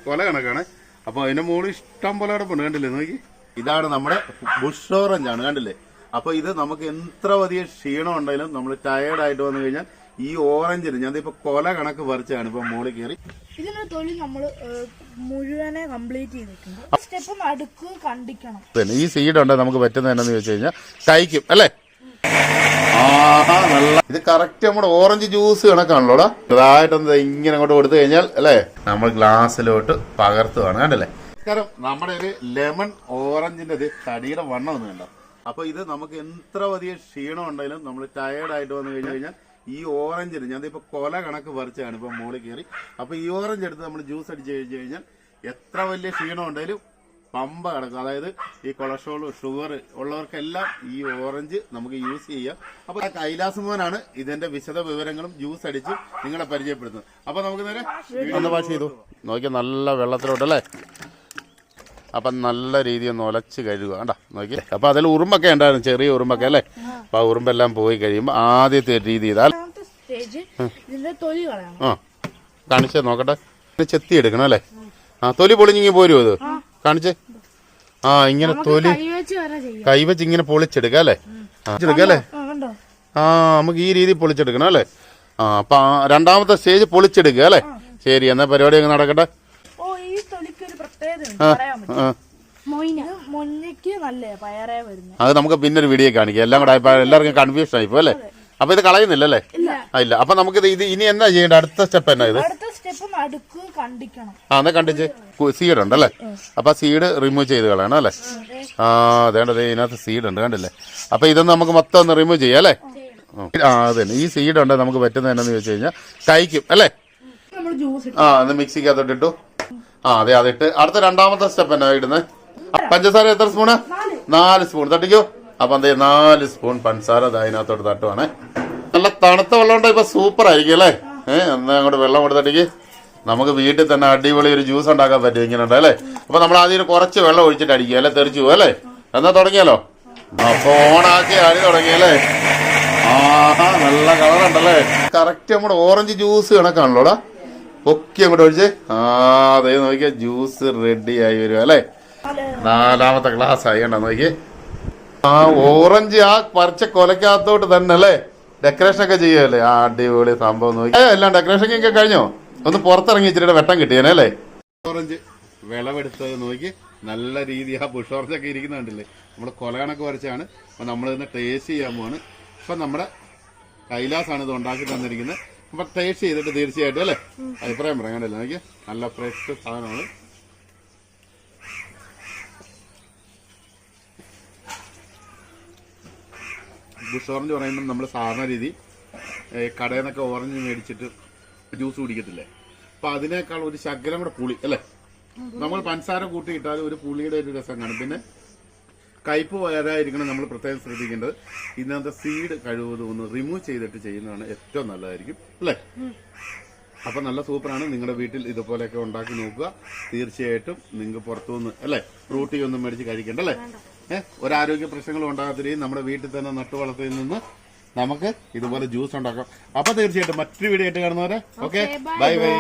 കൊല കണക്കാണ്. അപ്പൊ അതിന്റെ മുകളിൽ ഇഷ്ടം പോലെ കിടപ്പുണ്ട്, കണ്ടില്ലേ നോക്കി. ഇതാണ് നമ്മുടെ ബുഷ് ഓറഞ്ച് ആണ്, കണ്ടില്ലേ. അപ്പൊ ഇത് നമുക്ക് എത്ര വലിയ ക്ഷീണം ഉണ്ടെങ്കിലും നമ്മൾ ടയേർഡായിട്ട് വന്നു കഴിഞ്ഞാൽ ഈ ഓറഞ്ചിന് ഞാൻ ഇപ്പൊ കൊല കണക്ക് പറിച്ചാണ് ഇപ്പൊ മുകളിൽ കയറി. ഇതിന്റെ തൊലി നമ്മൾ മുഴുവനെ കംപ്ലീറ്റ് ചെയ്തിട്ടുണ്ട്. സ്റ്റെപ്പ് നടുക്ക് കണ്ടിക്കണം. ഈ സീഡ് ഉണ്ട് നമുക്ക് പറ്റുന്നത് എന്താന്ന് ചോദിച്ചു കഴിഞ്ഞാൽ കഴിക്കും അല്ലേ. ആഹാ, നല്ല ഇത് കറക്റ്റ് നമ്മുടെ ഓറഞ്ച് ജ്യൂസ് കണക്കാണല്ലോടാ. ചെറുതായിട്ടൊന്ന് ഇങ്ങനെ അങ്ങോട്ട് കൊടുത്തു കഴിഞ്ഞാൽ അല്ലേ നമ്മൾ ഗ്ലാസ്സിലോട്ട് പകർത്തുവാണ്, കണ്ടല്ലേ. കാരണം നമ്മുടെ ഒരു ലെമൺ ഓറഞ്ചിന്റെ തടിയുടെ വണ്ണം ഒന്നും കണ്ടോ. അപ്പൊ ഇത് നമുക്ക് എത്ര വലിയ ക്ഷീണം ഉണ്ടെങ്കിലും നമ്മൾ ടയേർഡായിട്ട് വന്നു കഴിഞ്ഞാൽ ഈ ഓറഞ്ചിന് ഞാൻ ഇപ്പൊ കൊല കണക്ക് പറിച്ചാണ് ഇപ്പൊ മുകളിൽ കയറി. അപ്പൊ ഈ ഓറഞ്ച് എടുത്ത് നമ്മൾ ജ്യൂസ് അടിച്ച് കഴിച്ചു കഴിഞ്ഞാൽ എത്ര വലിയ ക്ഷീണം ഉണ്ടെങ്കിലും പമ്പ കിടക്കും. അതായത് ഈ കൊളസ്ട്രോൾ ഷുഗർ ഉള്ളവർക്കെല്ലാം ഈ ഓറഞ്ച് നമുക്ക് യൂസ് ചെയ്യാം. അപ്പൊ കൈലാസ് മോനാണ് ഇതിന്റെ വിശദ വിവരങ്ങളും ജ്യൂസ് അടിച്ച് നിങ്ങളെ പരിചയപ്പെടുത്തുന്നത്. അപ്പൊ നമുക്ക് നേരെ ഒന്ന് വാഷ് ചെയ്തു നോക്കിയാൽ നല്ല വെള്ളത്തിലോട്ടല്ലേ. അപ്പൊ നല്ല രീതിയിൽ ഒന്ന് ഒലച്ച് കഴുകുക, കണ്ടാ നോക്കി. അപ്പൊ അതിൽ ഉറുമ്പൊക്കെ ഉണ്ടായിരുന്നു, ചെറിയ ഉറുമ്പൊക്കെ അല്ലേ. അപ്പൊ ആ ഉറുമ്പെല്ലാം പോയി കഴിയുമ്പോ ആദ്യത്തെ രീതി ഇതാ. കാണിച്ചേ നോക്കട്ടെ. ചെത്തി എടുക്കണം അല്ലേ. തൊലി പൊളിഞ്ഞിങ്ങി പോരും അത് കാണിച്ചേ. ഇങ്ങനെ തൊലി കൈവച്ച് ഇങ്ങനെ പൊളിച്ചെടുക്കാം അല്ലേ. അല്ലേ നമുക്ക് ഈ രീതി പൊളിച്ചെടുക്കണം അല്ലേ. അപ്പൊ രണ്ടാമത്തെ സ്റ്റേജ് പൊളിച്ചെടുക്കുക അല്ലേ. ശരി, എന്നാ പരിപാടി അങ്ങ് നടക്കട്ടെ. അത് നമുക്ക് പിന്നൊരു വീഡിയോ കാണിക്കാം. എല്ലാം കൂടെ എല്ലാവർക്കും കൺഫ്യൂഷൻ ആയിപ്പോ അല്ലേ. അപ്പൊ ഇത് കളയുന്നില്ലല്ലേ. ഇല്ല. അപ്പൊ നമുക്ക് ഇത് ഇനി എന്നാ ചെയ്യേണ്ട, അടുത്ത സ്റ്റെപ്പ് എന്നാ ഇത്? എന്നാ കണ്ടിച്ച് സീഡ് ഉണ്ടല്ലേ. അപ്പൊ സീഡ് റിമൂവ് ചെയ്ത് കളയണം അല്ലേ. അതേണ്ടത് ഇതിനകത്ത് സീഡ് ഉണ്ട്, കണ്ടില്ലേ. അപ്പൊ ഇതൊന്ന് നമുക്ക് മൊത്തം ഒന്ന് റിമൂവ് ചെയ്യാം അല്ലേ. അതന്നെ ഈ സീഡ് ഉണ്ട് നമുക്ക് പറ്റുന്നത് എന്നാന്ന് ചോദിച്ചു കഴിഞ്ഞാൽ കഴിക്കും അല്ലേ. അത് മിക്സിക്കകത്തോട്ടിട്ടു. അതെ അതിട്ട് അടുത്ത രണ്ടാമത്തെ സ്റ്റെപ്പ് എന്നാ ഇടുന്നത്? പഞ്ചസാര എത്ര സ്പൂണ്? 4 സ്പൂൺ തട്ടിക്കോ. അപ്പൊ എന്തേ 4 സ്പൂൺ പഞ്ചസാര അതിനകത്തോട്ട് തട്ടുവാണേ. നല്ല തണുത്ത വെള്ളം ഉണ്ടോ ഇപ്പൊ സൂപ്പർ ആയിരിക്കും അല്ലേ. എന്നാ അങ്ങോട്ട് വെള്ളം കൊടുത്ത് തട്ടിക്ക്. നമുക്ക് വീട്ടിൽ തന്നെ അടിപൊളി ഒരു ജ്യൂസ് ഉണ്ടാക്കാൻ പറ്റും ഇങ്ങനെ ഉണ്ട് അല്ലേ. അപ്പൊ നമ്മൾ ആദ്യം കുറച്ച് വെള്ളം ഒഴിച്ചിട്ട് അടിക്കുക അല്ലെ, തെറിച്ചു പോകും അല്ലേ. എന്നാ തുടങ്ങിയാലോ. അപ്പൊ ഓണാക്കി അടി തുടങ്ങിയല്ലേ. ആഹാ, നല്ല കളറുണ്ടല്ലേ. കറക്റ്റ് നമ്മുടെ ഓറഞ്ച് ജ്യൂസ് കണക്കാണല്ലോടാ. പൊക്കി അങ്ങോട്ട് ഒഴിച്ച് അതേ നോക്കിയാ ജ്യൂസ് റെഡി ആയി വരും അല്ലേ. 4ാമത്തെ ഗ്ലാസ് ആയി കണ്ടോ നോക്കി. ഓറഞ്ച് പറിച്ച കൊലക്കകത്തോട്ട് തന്നെ അല്ലേ ഡെക്കറേഷൻ ഒക്കെ ചെയ്യുമല്ലേ. അടിപൊളി സംഭവം നോക്കി. എല്ലാം ഡെക്കറേഷൻ ഒക്കെ കഴിഞ്ഞോ? ഒന്ന് പുറത്തിറങ്ങി ഇച്ചിരി വെട്ടം കിട്ടിയേനെ അല്ലേ. ഓറഞ്ച് വിളവെടുത്തത് നോക്കി നല്ല രീതി. ബുഷ് ഓറഞ്ച് ഒക്കെ ഇരിക്കുന്നുണ്ടല്ലേ. നമ്മള് കൊല കണക്ക് വരച്ചാണ്. അപ്പൊ നമ്മളിന്ന് ടേസ്റ്റ് ചെയ്യാൻ പോവാണ്. അപ്പൊ നമ്മുടെ കൈലാസാണ് ഇത് ഉണ്ടാക്കി തന്നിരിക്കുന്നത്. അപ്പൊ ടേസ്റ്റ് ചെയ്തിട്ട് തീർച്ചയായിട്ടും അല്ലേ അഭിപ്രായം പറയാൻ കണ്ടല്ലോ. നോക്കി നല്ല ഫ്രഷ് സാധനമാണ്. ബുഷ് ഓറഞ്ച് പറയുമ്പോൾ നമ്മൾ സാധാരണ രീതി കടയിൽ നിന്നൊക്കെ ഓറഞ്ച് മേടിച്ചിട്ട് ജ്യൂസ് കുടിക്കത്തില്ലേ. അപ്പൊ അതിനേക്കാൾ ഒരു ശകലം കൂടെ പുളി അല്ലേ. നമ്മൾ പഞ്ചസാര കൂട്ടിയിട്ടാൽ ഒരു പുളിയുടെ ഒരു രസം കാണും. പിന്നെ കയ്പ് വരാതിരിക്കണം നമ്മൾ പ്രത്യേകം ശ്രദ്ധിക്കേണ്ടത്. ഇന്നത്തെ സീഡ് കഴിവതും ഒന്ന് റിമൂവ് ചെയ്തിട്ട് ചെയ്യുന്നതാണ് ഏറ്റവും നല്ലതായിരിക്കും അല്ലേ. അപ്പൊ നല്ല സൂപ്പറാണ്. നിങ്ങളുടെ വീട്ടിൽ ഇതുപോലെയൊക്കെ ഉണ്ടാക്കി നോക്കുക. തീർച്ചയായിട്ടും നിങ്ങൾക്ക് പുറത്തുനിന്ന് അല്ലേ ഫ്രൂട്ടി ഒന്നും മേടിച്ച് കഴിക്കണ്ടല്ലേ. ഒരാരോഗ്യ പ്രശ്നങ്ങളും ഉണ്ടാകാത്ത രീതി നമ്മുടെ വീട്ടിൽ തന്നെ നട്ടുവളത്തിൽ നിന്ന് നമുക്ക് ഇതുപോലെ ജ്യൂസ് ഉണ്ടാക്കാം. അപ്പൊ തീർച്ചയായിട്ടും മറ്റൊരു വീഡിയോ ആയിട്ട് കാണുന്നവരെ ഓക്കെ ബൈ ബൈ.